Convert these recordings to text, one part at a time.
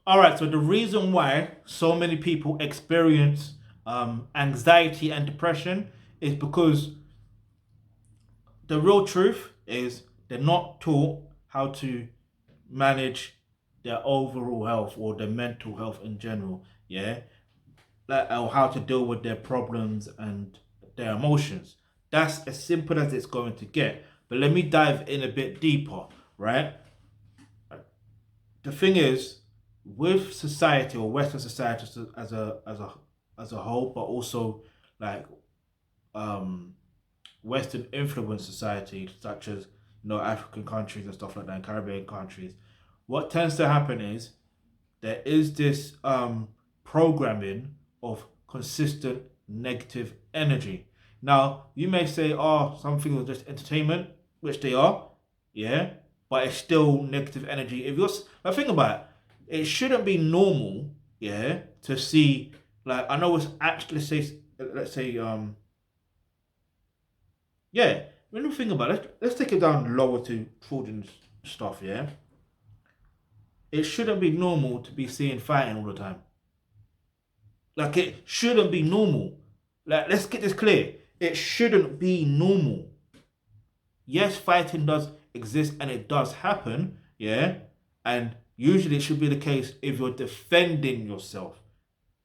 All right. So the reason why so many people experience anxiety and depression is because the real truth is they're not taught how to manage their overall health or their mental health in general. Yeah, like, or how to deal with their problems and their emotions. That's as simple as it's going to get. But let me dive in a bit deeper, right? The thing is, with society or Western society as a whole, but also like um Western influenced society, such as African countries and stuff like that, and Caribbean countries, what tends to happen is there is this programming of consistent negative energy. Now, you may say, oh, some things are just entertainment, which they are, yeah, but it's still negative energy. If you're, now think about it, it shouldn't be normal, yeah, to see, like, I know it's actually, let's say, yeah, when you think about it, let's take it down lower to children's stuff, yeah. It shouldn't be normal to be seeing fighting all the time. Like it shouldn't be normal. Like let's get this clear. It shouldn't be normal. Yes, fighting does exist and it does happen, yeah? And usually it should be the case if you're defending yourself,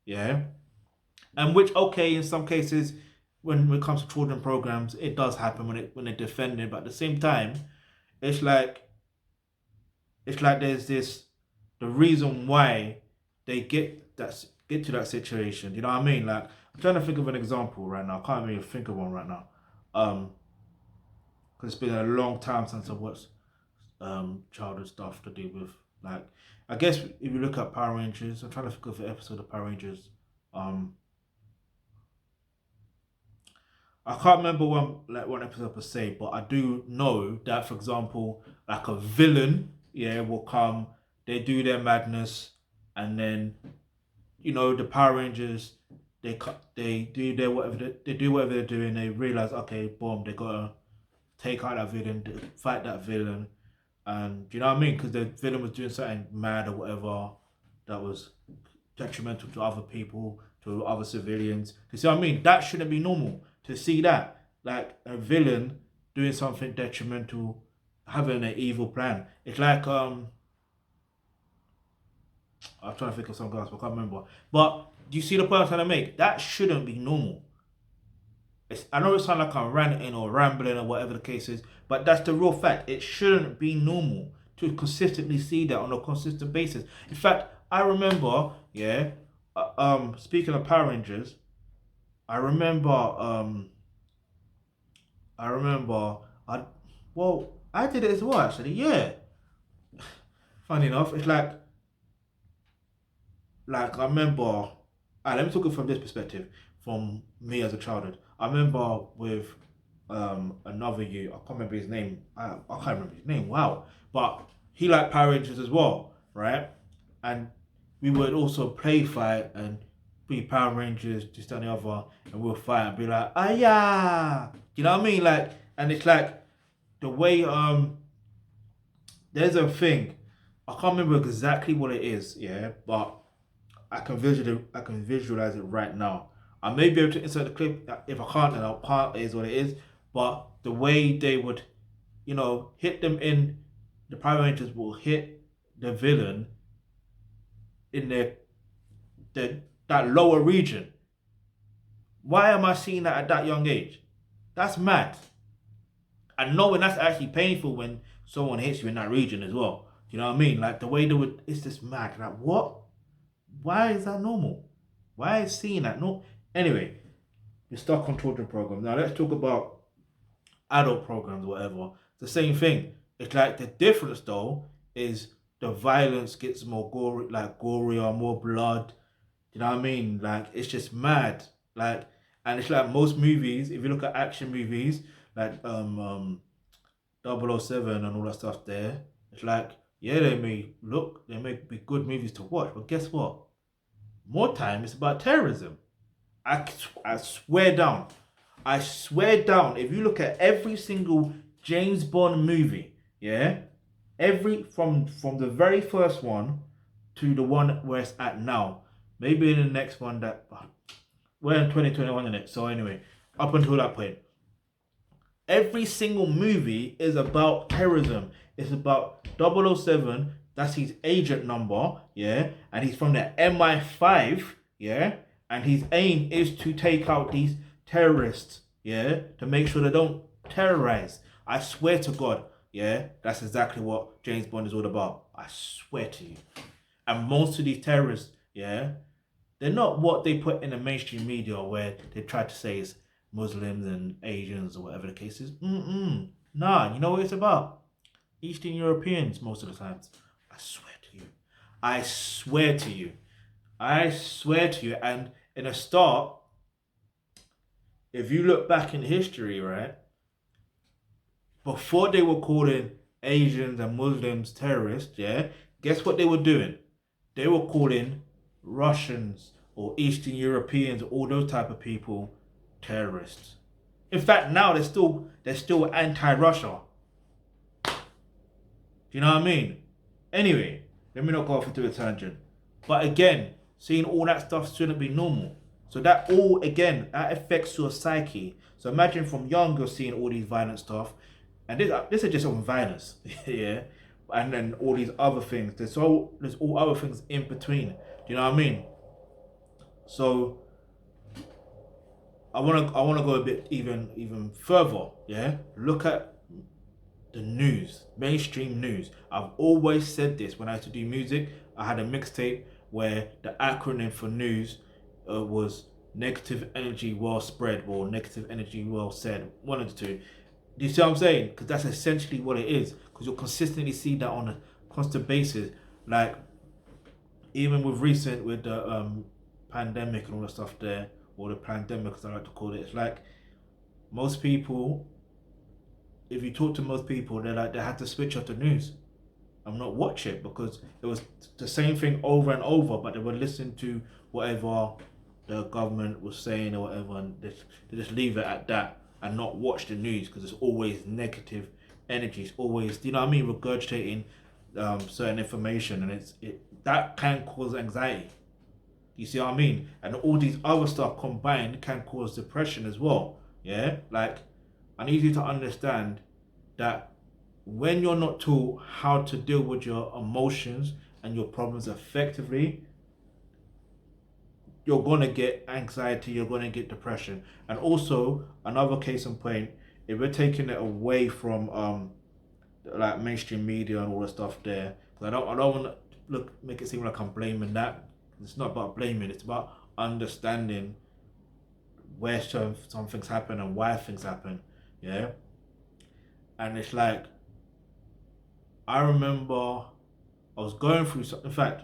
yeah? And which okay, in some cases, when it comes to children programs, it does happen when they're defending, but at the same time, it's like it's like there's this the reason why they get to that situation. You know what I mean? Like I'm trying to think of an example right now. I can't really think of one right now. Because it's been a long time since I watched childhood stuff to do with like I guess if you look at Power Rangers, I'm trying to think of an episode of Power Rangers. Um I can't remember one episode per se, but I do know that for example, like a villain, yeah, will come, they do their madness, and then the Power Rangers they do their whatever they do whatever they're doing. They realize okay, boom, they gotta take out that villain, fight that villain, and do you know what I mean? Because the villain was doing something mad or whatever that was detrimental to other people, to other civilians. You see what I mean? That shouldn't be normal to see that like a villain doing something detrimental, having an evil plan. It's like I'm trying to think of something else, but I can't remember. But do you see the point I'm trying to make? That shouldn't be normal. I know it sounds like I'm ranting or rambling or whatever the case is, but that's the real fact. It shouldn't be normal to consistently see that on a consistent basis. In fact, I remember, yeah, speaking of Power Rangers, I remember, I remember, I, well, I did it as well actually. Yeah, funny enough, it's like I remember. Let me talk it from this perspective, from me as a childhood. I remember with another you. I can't remember his name. I can't remember his name. Wow, but he liked Power Rangers as well, right? And we would also play fight and be Power Rangers, just on the other, and we'll fight and be like, ah yeah, you know what I mean? Like, and it's like the way there's a thing. I can't remember exactly what it is, yeah, but I can visualize it right now. I may be able to insert the clip. If I can't, then I'll part. It is what it is. But the way they would, hit them in the Power Rangers will hit the villain in the that lower region. Why am I seeing that at that young age? That's mad. And knowing that's actually painful when someone hits you in that region as well. You know what I mean? Like the way they would, it's just mad. Like what? Why is that normal? Why is seeing that no? Anyway, we're stuck on children program. Now let's talk about adult programs or whatever. It's the same thing. It's like the difference though is the violence gets more gory, like gorier, more blood. You know what I mean? Like it's just mad. Like and it's like most movies. If you look at action movies, like 007 and all that stuff, there, it's like yeah, they may be good movies to watch, but guess what? More time it's about terrorism. I swear down. I swear down. If you look at every single James Bond movie, yeah, every from the very first one to the one where it's at now. Maybe in the next one that we're in 2021 in it. So anyway, up until that point, every single movie is about terrorism. It's about 007. That's his agent number, yeah, and he's from the MI5, yeah, and his aim is to take out these terrorists, yeah, to make sure they don't terrorize. I swear to God, yeah, that's exactly what James Bond is all about. I swear to you. And most of these terrorists, yeah, they're not what they put in the mainstream media where they try to say is Muslims and Asians or whatever the case is. Nah, you know what it's about? Eastern Europeans most of the times. I swear to you. I swear to you. I swear to you. And in a start, if you look back in history, right, before they were calling Asians and Muslims terrorists, yeah, guess what they were doing? They were calling Russians or Eastern Europeans, all those type of people, terrorists. In fact, now they're still anti-Russia. Do you know what I mean? Anyway, let me not go off into a tangent. But again, seeing all that stuff shouldn't be normal. So that all again that affects your psyche. So imagine from young you're seeing all these violent stuff, and this is just on violence, yeah. And then all these other things. There's all other things in between. Do you know what I mean? So I wanna go a bit even further. Yeah, look at the news, mainstream news. I've always said this when I used to do music. I had a mixtape where the acronym for news was negative energy well spread or negative energy well said. One of the two. Do you see what I'm saying? Because that's essentially what it is. Because you'll consistently see that on a constant basis. Like even with the pandemic and all the stuff there, or the pandemic as I like to call it, it's like most people, if you talk to most people, they're like they had to switch off the news and not watch it because it was the same thing over and over, but they would listen to whatever the government was saying or whatever, and they just leave it at that and not watch the news because it's always negative energy. It's always, you know what I mean, regurgitating certain information, and that can cause anxiety. You see what I mean? And all these other stuff combined can cause depression as well. Yeah, like I need you to understand that when you're not taught how to deal with your emotions and your problems effectively, you're gonna get anxiety, you're gonna get depression. And also another case in point, if we're taking it away from like mainstream media and all the stuff there, because I don't want to make it seem like I'm blaming that. It's not about blaming, it's about understanding where some things happen and why things happen. Yeah. And it's like I remember I was going through something. In fact,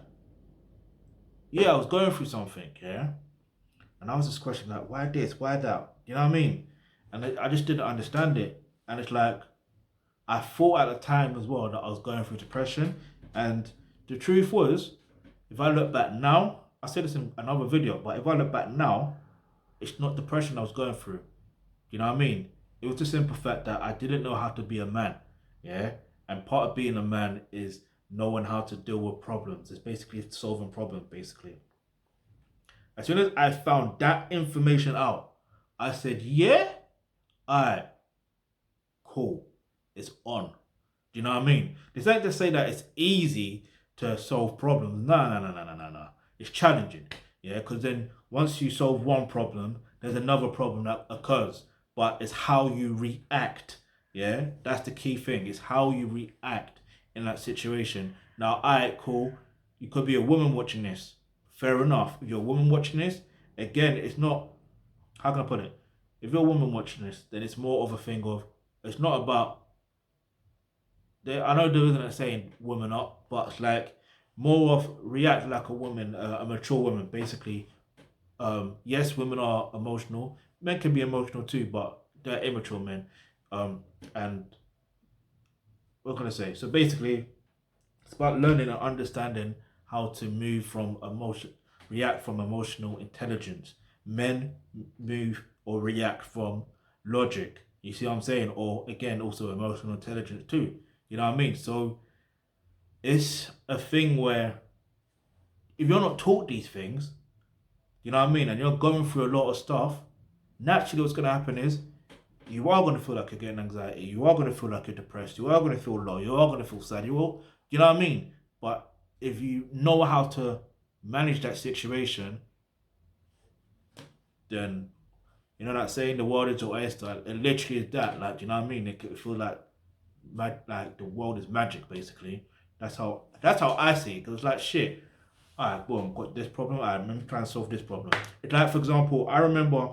yeah, I was going through something, yeah. And I was just questioning like, why this, why that? You know what I mean? And I just didn't understand it. And it's like I thought at the time as well that I was going through depression. And the truth was, if I look back now, I said this in another video, but if I look back now, it's not depression I was going through. You know what I mean? It was the simple fact that I didn't know how to be a man. Yeah? And part of being a man is knowing how to deal with problems. It's basically solving problems, basically. As soon as I found that information out, I said, yeah, alright, cool. It's on. Do you know what I mean? This ain't to say that it's easy to solve problems. No. It's challenging. Yeah, because then once you solve one problem, there's another problem that occurs. But it's how you react. Yeah, that's the key thing. It's how you react in that situation. Now, alright, cool. You could be a woman watching this. Fair enough. If you're a woman watching this, again, it's not, how can I put it? If you're a woman watching this, then it's more of a thing of, it's not about, I know there isn't a saying woman up, but it's like more of react like a woman, a mature woman, basically. Yes, women are emotional. Men can be emotional too, but they're immature men. And what can I say? So basically, it's about learning and understanding how to react from emotional intelligence. Men move or react from logic. You see what I'm saying? Or again, also emotional intelligence too. You know what I mean? So it's a thing where if you're not taught these things, you know what I mean, and you're going through a lot of stuff, naturally what's gonna happen is you are gonna feel like you're getting anxiety, you are gonna feel like you're depressed, you are gonna feel low, you are gonna feel sad, you know what I mean? But if you know how to manage that situation, then you know that saying, the world is your oyster. It literally is that. Like, you know what I mean? It could feel like the world is magic, basically. That's how I see it. Cause it's like shit. Alright, boom, got this problem. Alright, let me try and solve this problem. It's like, for example, I remember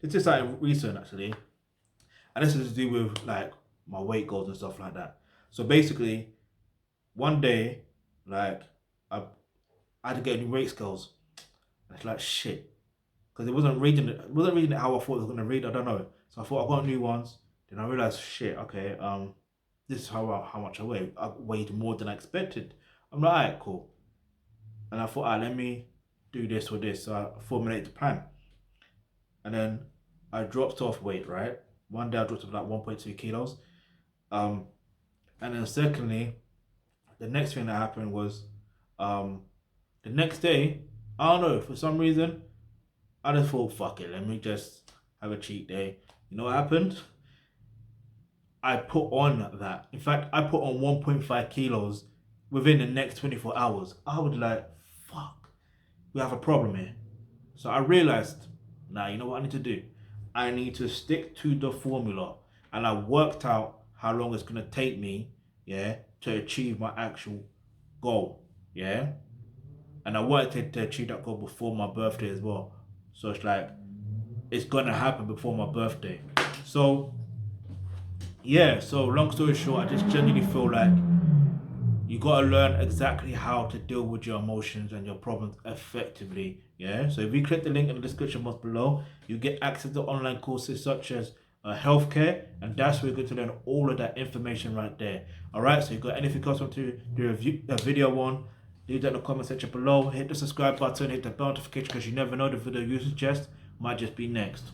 this is like recent actually, and this is to do with like my weight goals and stuff like that. So basically, one day, like I had to get new weight scales. And it's like shit. Because it wasn't reading it how I thought it was gonna read. I don't know. So I thought I got new ones. Then I realized, shit. Okay, this is how much I weigh. I weighed more than I expected. I'm like, alright, cool. And I thought, alright, let me do this or this. So I formulated the plan. And then I dropped off weight. Right. One day I dropped off like 1.2 kilos. And then secondly, the next thing that happened was, the next day, I don't know, for some reason, I just thought, fuck it, let me just have a cheat day. You know what happened? I put on that. In fact, I put on 1.5 kilos within the next 24 hours. I was like, fuck, we have a problem here. So I realized, now you know what I need to do? I need to stick to the formula. And I worked out how long it's going to take me, yeah, to achieve my actual goal, yeah? And I wanted to achieve that goal before my birthday as well. So it's like, it's gonna happen before my birthday. So, yeah, so long story short, I just genuinely feel like you gotta learn exactly how to deal with your emotions and your problems effectively. Yeah. So if you click the link in the description box below, you get access to online courses such as healthcare, and that's where you're going to learn all of that information right there. All right. So you got anything else you want to do a video on? Leave that in the comment section below. Hit the subscribe button, hit the bell notification because you never know the video you suggest might just be next.